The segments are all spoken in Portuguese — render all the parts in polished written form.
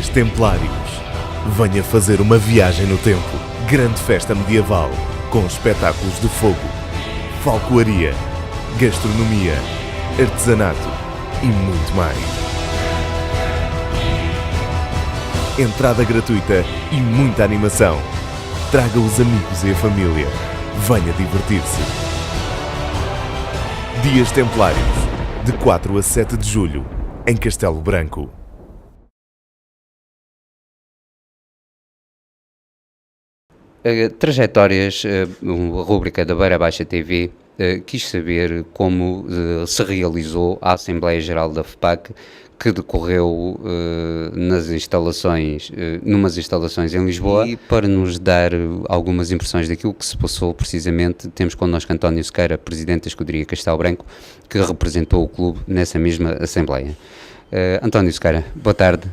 Dias Templários. Venha fazer uma viagem no tempo. Grande festa medieval, com espetáculos de fogo, falcoaria, gastronomia, artesanato e muito mais. Entrada gratuita e muita animação. Traga os amigos e a família. Venha divertir-se. Dias Templários, de 4 a 7 de julho, em Castelo Branco. Trajetórias, uma rúbrica da Beira Baixa TV, quis saber como se realizou a Assembleia Geral da FPAC, que decorreu nas instalações, numas instalações em Lisboa, e para nos dar algumas impressões daquilo que se passou precisamente, temos connosco António Sequeira, Presidente da Escuderia Castelo Branco, que representou o clube nessa mesma Assembleia. António Sequeira, boa tarde.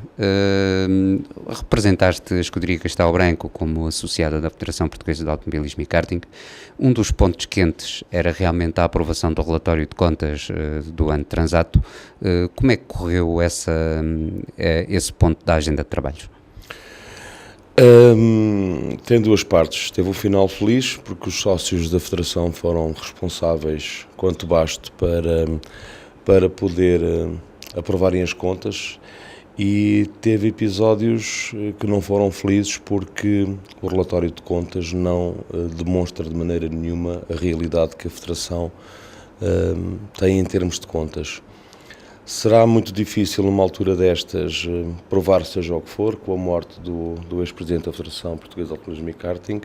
Representaste a Escuderia Castelo Branco como associada da Federação Portuguesa de Automobilismo e Karting. Um dos pontos quentes era realmente a aprovação do relatório de contas do ano transato. Como é que correu esse ponto da agenda de trabalhos? Tem duas partes. Teve um final feliz, porque os sócios da Federação foram responsáveis quanto baste para poder aprovarem as contas, e teve episódios que não foram felizes porque o relatório de contas não demonstra de maneira nenhuma a realidade que a Federação tem em termos de contas. Será muito difícil numa altura destas provar seja o que for, com a morte do ex-presidente da Federação Portuguesa de Automobilismo e Karting,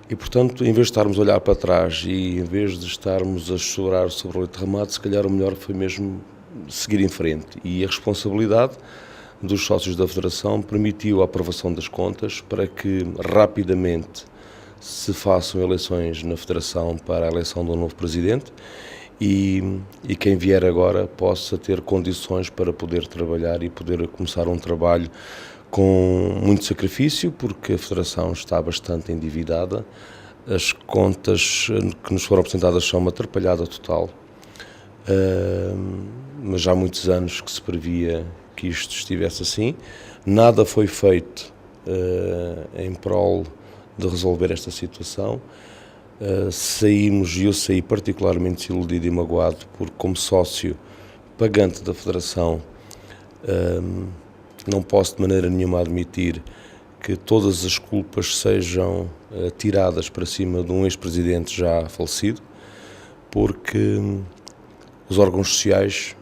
e portanto, em vez de estarmos a olhar para trás e em vez de estarmos a chorar sobre o leite derramado, se calhar o melhor foi mesmo seguir em frente, e a responsabilidade dos sócios da Federação permitiu a aprovação das contas para que rapidamente se façam eleições na Federação para a eleição do novo Presidente e quem vier agora possa ter condições para poder trabalhar e poder começar um trabalho com muito sacrifício, porque a Federação está bastante endividada, as contas que nos foram apresentadas são uma atrapalhada total. Mas já há muitos anos que se previa que isto estivesse assim. Nada foi feito em prol de resolver esta situação. Saímos, e eu saí particularmente desiludido e magoado, porque como sócio pagante da Federação não posso de maneira nenhuma admitir que todas as culpas sejam tiradas para cima de um ex-presidente já falecido, porque os órgãos sociais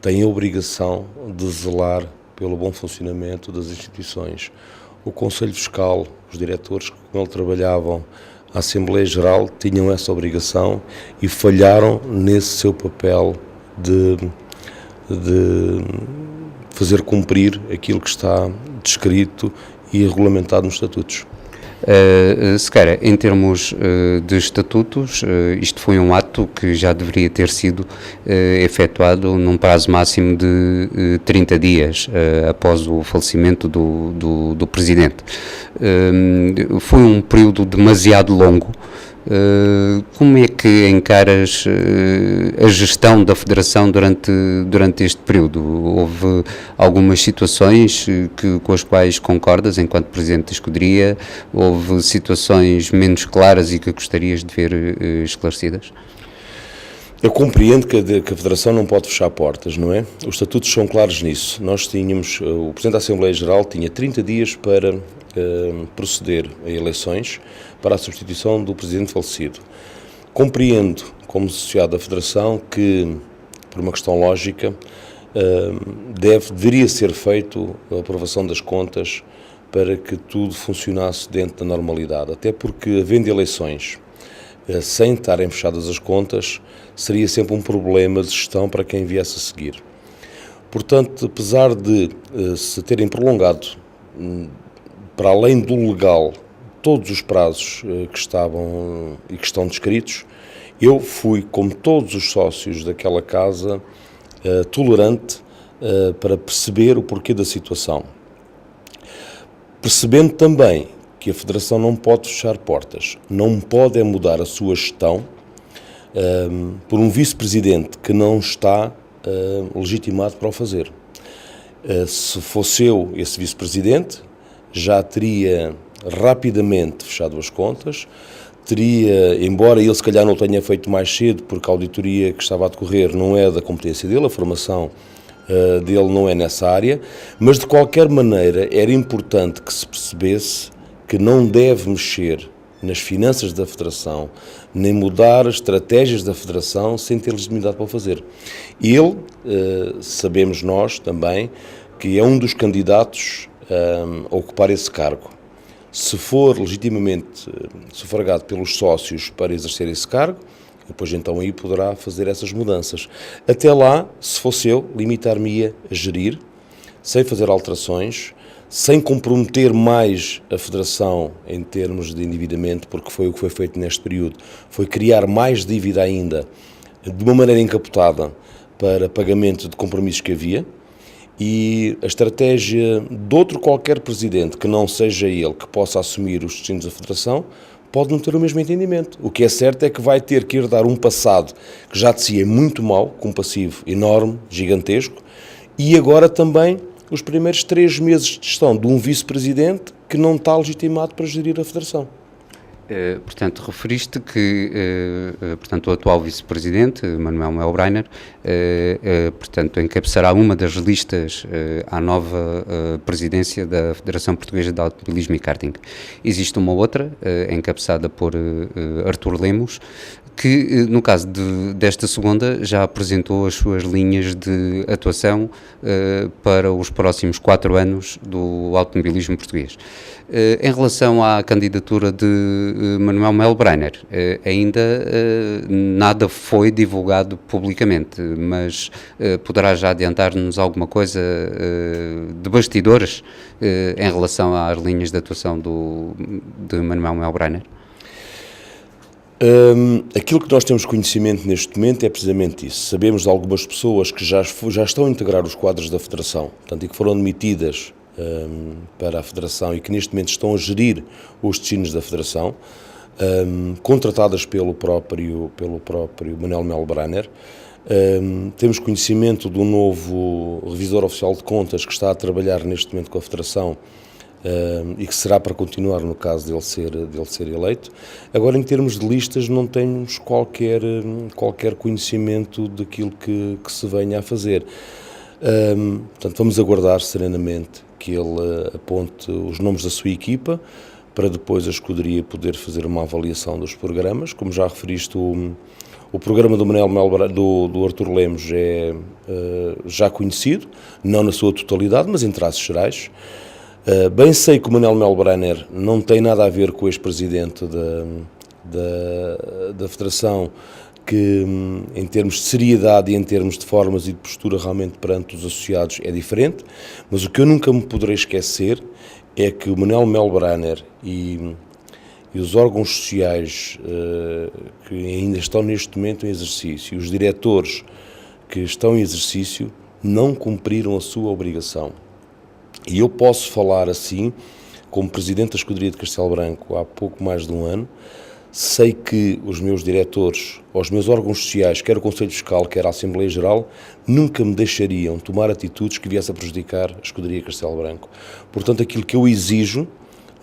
têm a obrigação de zelar pelo bom funcionamento das instituições. O Conselho Fiscal, os diretores que com ele trabalhavam, a Assembleia Geral, tinham essa obrigação e falharam nesse seu papel de fazer cumprir aquilo que está descrito e regulamentado nos estatutos. Sequeira, em termos de estatutos, isto foi um ato que já deveria ter sido efetuado num prazo máximo de 30 dias após o falecimento do Presidente. Foi um período demasiado longo. Como é que encaras a gestão da Federação durante este período? Houve algumas situações com as quais concordas enquanto Presidente da Escuderia? Houve situações menos claras e que gostarias de ver esclarecidas? Eu compreendo que a Federação não pode fechar portas, não é? Os estatutos são claros nisso. Nós tínhamos, o Presidente da Assembleia Geral tinha 30 dias para proceder a eleições para a substituição do Presidente falecido. Compreendo, como associado da Federação, que, por uma questão lógica, deveria ser feito a aprovação das contas para que tudo funcionasse dentro da normalidade, até porque, havendo eleições sem estarem fechadas as contas, seria sempre um problema de gestão para quem viesse a seguir. Portanto, apesar de se terem prolongado para além do legal todos os prazos que estavam e que estão descritos, eu fui, como todos os sócios daquela casa, tolerante para perceber o porquê da situação. Percebendo também que a Federação não pode fechar portas, não pode mudar a sua gestão por um vice-presidente que não está legitimado para o fazer. Se fosse eu esse vice-presidente, já teria rapidamente fechado as contas, teria, embora ele se calhar não o tenha feito mais cedo, porque a auditoria que estava a decorrer não é da competência dele, a formação dele não é nessa área, mas de qualquer maneira era importante que se percebesse que não deve mexer nas finanças da Federação, nem mudar as estratégias da Federação sem ter legitimidade para o fazer. Ele, sabemos nós também, que é um dos candidatos a ocupar esse cargo. Se for legitimamente sufragado pelos sócios para exercer esse cargo, depois então aí poderá fazer essas mudanças. Até lá, se fosse eu, limitar-me-ia a gerir, sem fazer alterações, sem comprometer mais a Federação em termos de endividamento, porque foi o que foi feito neste período, foi criar mais dívida ainda, de uma maneira encapotada, para pagamento de compromissos que havia, e a estratégia de outro qualquer presidente, que não seja ele, que possa assumir os destinos da Federação, pode não ter o mesmo entendimento. O que é certo é que vai ter que herdar um passado que já de si é muito mau, com um passivo enorme, gigantesco, e agora também os primeiros 3 meses de gestão de um vice-presidente que não está legitimado para gerir a Federação. Portanto, referiste que portanto, o atual vice-presidente, Manuel Melbreiner, portanto, encabeçará uma das listas à nova presidência da Federação Portuguesa de Automobilismo e Karting. Existe uma outra, encabeçada por Artur Lemos, que, no caso desta segunda, já apresentou as suas linhas de atuação para os próximos 4 anos do automobilismo português. Em relação à candidatura de Manuel Melbreiner, ainda nada foi divulgado publicamente, mas poderá já adiantar-nos alguma coisa de bastidores em relação às linhas de atuação de Manuel Melbreiner? Aquilo que nós temos conhecimento neste momento é precisamente isso. Sabemos de algumas pessoas que já estão a integrar os quadros da Federação, portanto, e que foram admitidas para a Federação e que neste momento estão a gerir os destinos da Federação, contratadas pelo próprio Manuel Melbreiner. Temos conhecimento do novo revisor oficial de contas que está a trabalhar neste momento com a Federação e que será para continuar no caso dele ser eleito. Agora, em termos de listas, não temos qualquer conhecimento daquilo que se venha a fazer. Portanto, vamos aguardar serenamente que ele aponte os nomes da sua equipa para depois a escuderia poder fazer uma avaliação dos programas. Como já referiste, o programa do Manuel Melbreiner, do Artur Lemos é já conhecido, não na sua totalidade, mas em traços gerais. Bem sei que o Manuel Melbreiner não tem nada a ver com o ex-presidente da Federação, que em termos de seriedade e em termos de formas e de postura realmente perante os associados é diferente, mas o que eu nunca me poderei esquecer é que o Manuel Melbreiner e os órgãos sociais que ainda estão neste momento em exercício, e os diretores que estão em exercício, não cumpriram a sua obrigação. E eu posso falar assim, como presidente da escuderia de Castelo Branco há pouco mais de um ano, sei que os meus diretores, ou os meus órgãos sociais, quer o Conselho Fiscal, quer a Assembleia Geral, nunca me deixariam tomar atitudes que viessem a prejudicar a escuderia Castelo Branco. Portanto, aquilo que eu exijo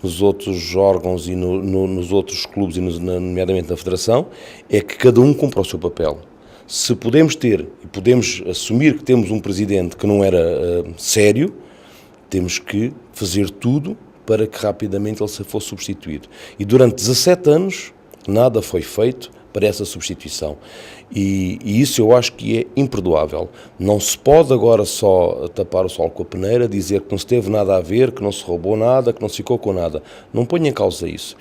nos outros órgãos e nos outros clubes, e nomeadamente na Federação, é que cada um cumpra o seu papel. Se podemos ter, e podemos assumir que temos um presidente que não era sério, temos que fazer tudo para que rapidamente ele se fosse substituído. E durante 17 anos nada foi feito para essa substituição. E isso eu acho que é imperdoável. Não se pode agora só tapar o sol com a peneira, dizer que não se teve nada a ver, que não se roubou nada, que não se ficou com nada. Não ponha em causa isso.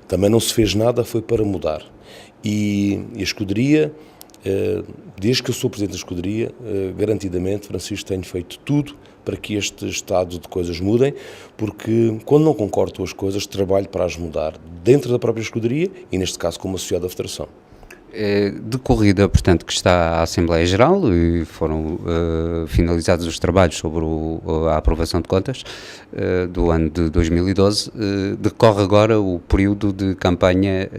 Também não se fez nada, foi para mudar. E a escuderia, desde que eu sou presidente da escuderia, garantidamente, Francisco, tenho feito tudo para que este estado de coisas mudem, porque quando não concordo com as coisas, trabalho para as mudar dentro da própria escuderia e, neste caso, como associado da Federação. Decorrida, portanto, que está a Assembleia Geral e foram finalizados os trabalhos sobre a aprovação de contas do ano de 2012, decorre agora o período de campanha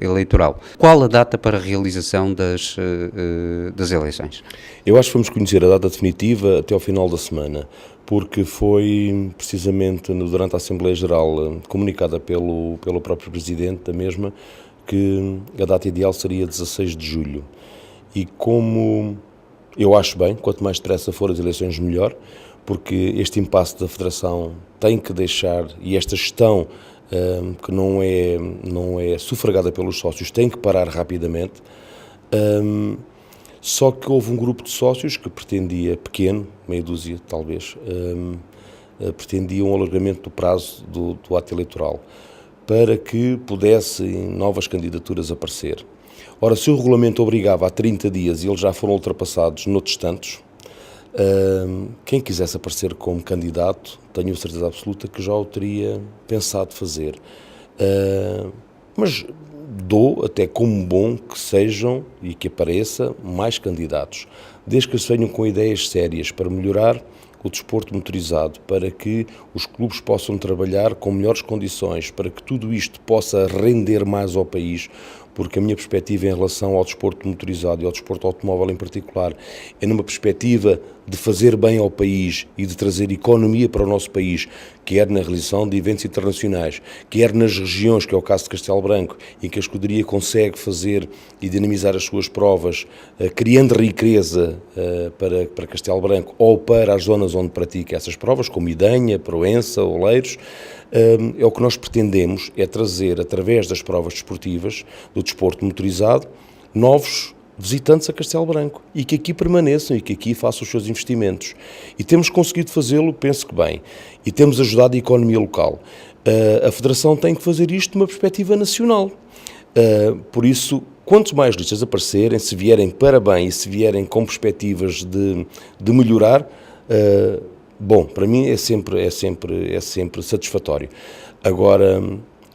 eleitoral. Qual a data para a realização das eleições? Eu acho que vamos conhecer a data definitiva até ao final da semana, porque foi precisamente durante a Assembleia Geral comunicada pelo próprio Presidente da mesma que a data ideal seria 16 de julho. E como eu acho bem, quanto mais depressa for as eleições melhor, porque este impasse da Federação tem que deixar, e esta gestão que não é sufragada pelos sócios, tem que parar rapidamente. Só que houve um grupo de sócios que pretendia, pequeno, meia dúzia talvez, pretendia um alargamento do prazo do ato eleitoral para que pudessem novas candidaturas aparecer. Ora, se o regulamento obrigava a 30 dias e eles já foram ultrapassados noutros tantos, quem quisesse aparecer como candidato, tenho certeza absoluta que já o teria pensado fazer. Mas dou até como bom que sejam e que apareça mais candidatos, desde que eles venham com ideias sérias para melhorar o desporto motorizado, para que os clubes possam trabalhar com melhores condições, para que tudo isto possa render mais ao país, porque a minha perspectiva em relação ao desporto motorizado e ao desporto automóvel em particular é numa perspectiva de fazer bem ao país e de trazer economia para o nosso país, quer na realização de eventos internacionais, quer nas regiões, que é o caso de Castelo Branco, em que a escuderia consegue fazer e dinamizar as suas provas, criando riqueza para Castelo Branco ou para as zonas onde pratica essas provas, como Idanha, Proença, Oleiros. É o que nós pretendemos, é trazer, através das provas desportivas, do desporto motorizado, novos visitantes a Castelo Branco e que aqui permaneçam e que aqui façam os seus investimentos. E temos conseguido fazê-lo, penso que bem, e temos ajudado a economia local. A Federação tem que fazer isto numa perspectiva nacional. Por isso, quantos mais listas aparecerem, se vierem para bem e se vierem com perspectivas de melhorar, bom, para mim é sempre satisfatório. Agora,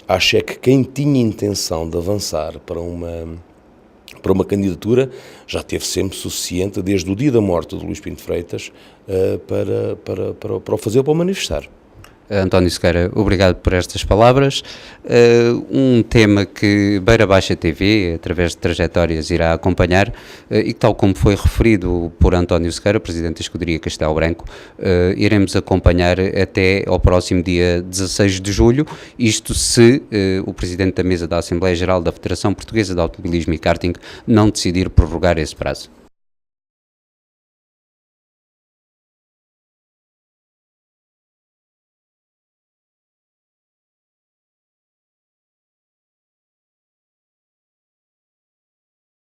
acho é que quem tinha intenção de avançar para uma candidatura já teve sempre suficiente, desde o dia da morte de Luís Pinto Freitas, para o fazer, para o manifestar. António Sequeira, obrigado por estas palavras. Um tema que Beira Baixa TV, através de trajetórias, irá acompanhar e que, tal como foi referido por António Sequeira, Presidente da Escuderia Castelo Branco, iremos acompanhar até ao próximo dia 16 de julho, isto se o Presidente da Mesa da Assembleia Geral da Federação Portuguesa de Automobilismo e Karting não decidir prorrogar esse prazo.